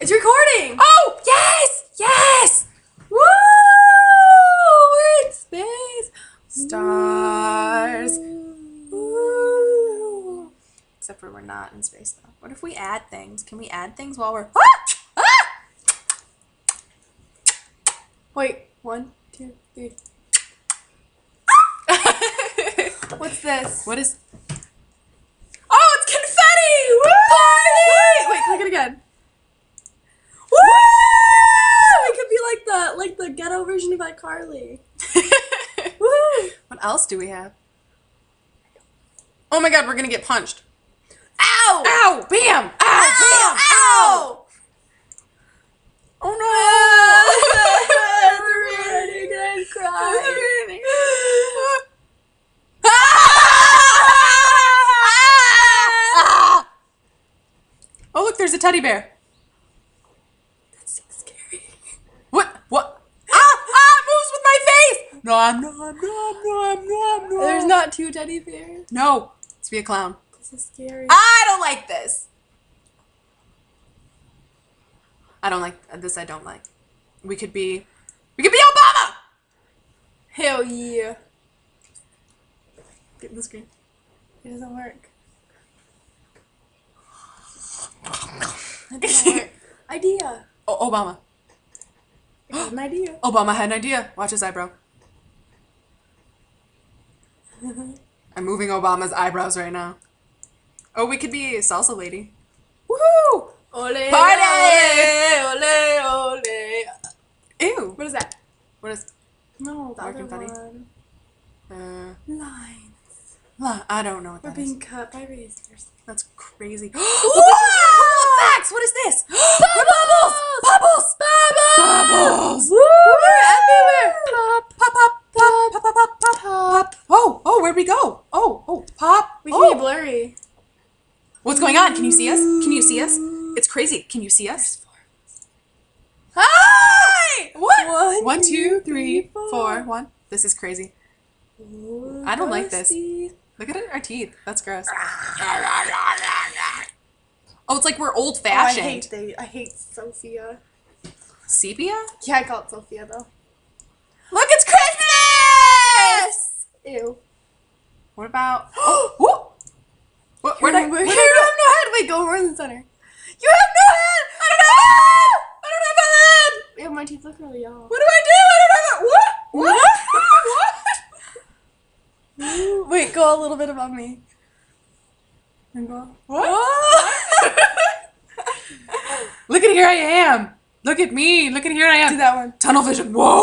It's recording! Oh, yes! Yes! Woo! We're in space! Stars. Woo! Except for we're not in space, though. What if we add things? Can we add things while we're... Ah! Ah! Wait, 1, 2, 3. What's this? What is... Oh, it's confetti! Woo! Party! Wait, click it again. Woo! It could be like the ghetto version of iCarly. Woo! What else do we have? Oh my god, we're gonna get punched. Ow! Ow! Bam! Ow! Bam! Ow! Oh no! We're running and crying. Oh look, there's a teddy bear. That's so scary. What? What? It moves with my face! No. There's not 2 teddy bears. No. Let's be a clown. This is scary. I don't like this. I don't like this. I don't like. We could be Obama. Hell yeah. Get in the screen. It doesn't work. It doesn't work. Idea. Oh, Obama. I got an idea. Obama had an idea. Watch his eyebrow. I'm moving Obama's eyebrows right now. Oh, we could be a salsa lady. Woohoo! Ole, Party! ole, ole, ole. Ew. What is that? What is... No, the More other confetti? one. Lines. I don't know what We're that is. being cut by razors. That's crazy. Look at your facts! What is this? Bubbles! Bubbles! Bubbles! Woo! We're everywhere. Pop, Pop, pop, pop, pop, pop, pop, pop, pop. Oh, where'd we go? Oh, pop. We can be blurry. What's going on? Can you see us? Can you see us? It's crazy. Can you see us? Hi! What? 1, 1, 2, 3, 4. 4, 1. This is crazy. Ooh, I don't like this. ghosty. Look at our teeth. That's gross. Oh, it's like we're Oh, old-fashioned. I hate Sophia. Sepia? Yeah, I call it Sophia though. Look, it's Christmas! Ew. What about... Oh, what? Where'd I... You where'd have I go? no head. Wait, go more in the center. You have no head! I don't have a head! I don't have a head! Yeah, my teeth look really yellow. What do I do? I don't have a... What? Ooh, wait, go a little bit above me. And go. What? Look at here I am. Look at me. Look at here I am. Do that one. Tunnel vision. Whoa.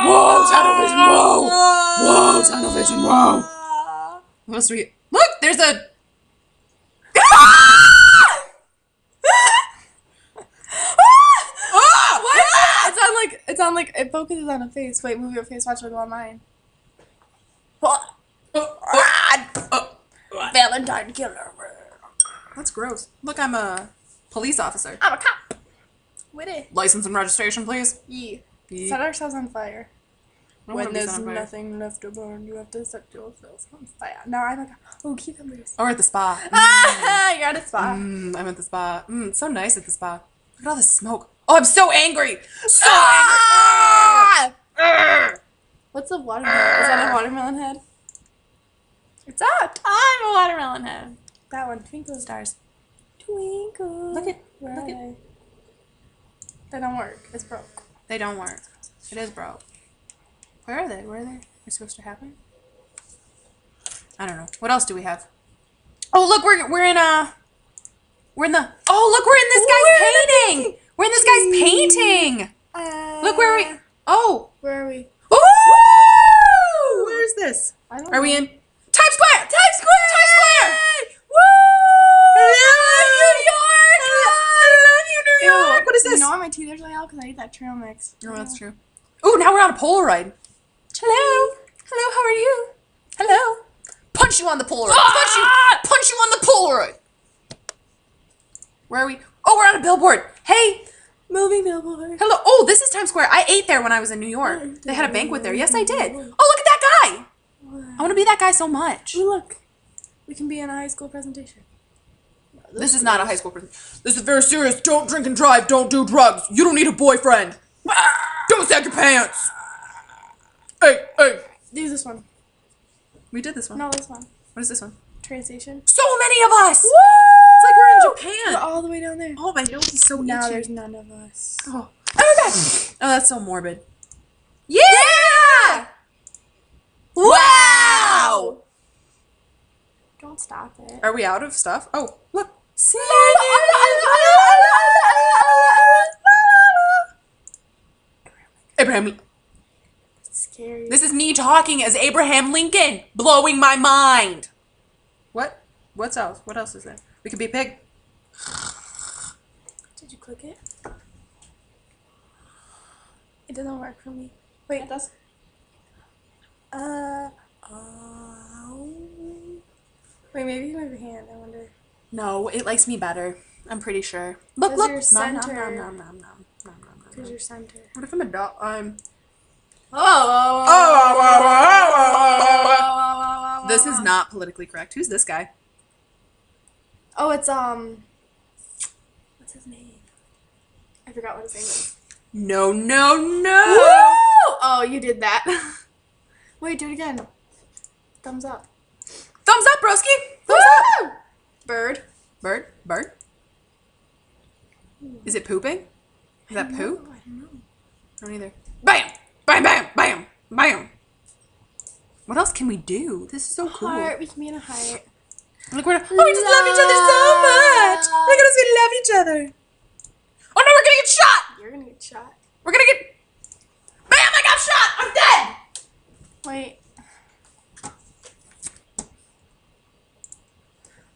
Whoa. Tunnel vision. Whoa. Whoa. Tunnel vision. Whoa. What else do we... Look, there's a... It's on like it focuses on a face. Wait, move your face. Watch it go on mine. Valentine killer. That's gross. Look, I'm a police officer. I'm a cop. Witty. License and registration, please. Yeah. Yeah. Set ourselves on fire. I don't wanna When be there's set on fire. nothing left to burn, you have to set yourself on fire. No, I'm a cop. Oh, cucumbers. Or at the spa. Ah, you're at a spa. I'm at the spa. It's so nice at the spa. Look at all this smoke. Oh, I'm so angry. So angry. What's a watermelon? Is that a watermelon head? It's up. I'm a watermelon head. That one. Twinkle stars. Twinkle. Look at- where look are at- they? They don't work. It's broke. They don't work. It is broke. Where are they? Where are they? They're supposed to happen? I don't know. What else do we have? Oh, look, we're in the... Oh, look, we're in this guy's painting. We're in this guy's painting. Look where we... Oh. Where are we? Ooh! Where is this? I don't Are we know. in Times Square? Times Square! Times Square! Woo! I love you, New York! What is this? You know why my teeth are so yellow? Because I ate that trail mix. Oh, that's true. Ooh, now we're on a Polaroid. Hello. Hello, how are you? Hello. Punch you on the Polaroid. Punch you on the Polaroid. Where are we? Oh, we're on a billboard. Hey. Moving billboard. Hello. Oh, this is Times Square. I ate there when I was in New York. They had a banquet there. Yes, I did. Oh, look at that guy. I want to be that guy so much. Ooh, look. We can be in a high school presentation. This is not a high school person. This is very serious. Don't drink and drive. Don't do drugs. You don't need a boyfriend. Don't sag your pants. Hey, hey. Use this one. We did this one. No, this one. What is this one? Train station. So many of us. Woo! It's like we're in Japan. We're all the way down there. Oh, my nose is so Now itchy. there's none of us. Oh my god. Oh, that's so morbid. Yeah! Wow! Don't stop it. Are we out of stuff? Oh, look. Abraham. It's scary. This is me talking as Abraham Lincoln, blowing my mind. What? What's else? What else is there? We could be a pig. Did you click it? It doesn't work for me. Wait. It does. Wait, maybe you move your hand. I wonder. No, it likes me better. I'm pretty sure. Look, Because look. you're Nom, nom, center. nom, nom, nom, nom, nom, nom, nom. Because you're center. What if I'm a dog? I'm. Oh. This is not politically correct. Who's this guy? Oh, it's what's his name? I forgot what his name is. No, no, no. Woo! Oh, you did that. Wait, do it again. Thumbs up. Thumbs up, broski. Thumbs up. Bird. Bird? Bird? Is it pooping? Is that poo? I don't know. I don't either. Bam! Bam, bam, bam, bam. What else can we do? This is so cool. Heart. We can be in a heart. Look, we just love each other so much. Look at us, we love each other. Oh no, we're gonna get shot. You're gonna get shot. We're gonna get. Bam! I got shot. I'm dead. Wait.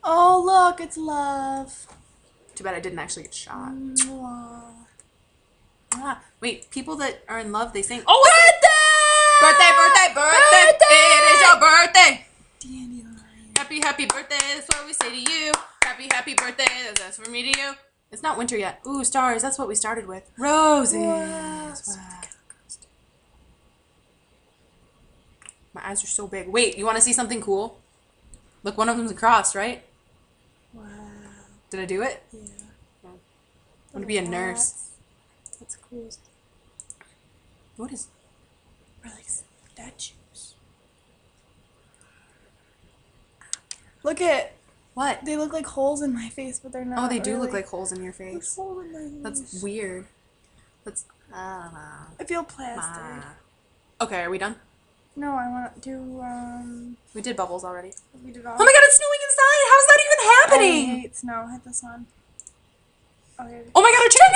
Oh, look, it's love. Too bad I didn't actually get shot. Mwah. Ah, wait, people that are in love, they sing. Oh, birthday! Birthday! It is your birthday. Dandelion. Happy, happy birthday. That's what we say to you. Happy, happy birthday. That's from me to you. It's not winter yet. Ooh, stars. That's what we started with. Roses. Wow. Wow. My eyes are so big. Wait, you want to see something cool? Look, one of them's a cross, right? Wow. Did I do it? Yeah. I want to be a nurse. That's cool. What is... Or like statues. Look at. What? They look like holes in my face, but they're not. Oh, they do look really. like holes in your There's face. holes in my face. That's weird. That's... I don't know. I feel plastic. Okay, are we done? No, I want to do, We did bubbles already. we did all. Oh my god, it's snowing inside! How's that even I happening? hate snow. Hit this one. Okay. Oh my god, our chicken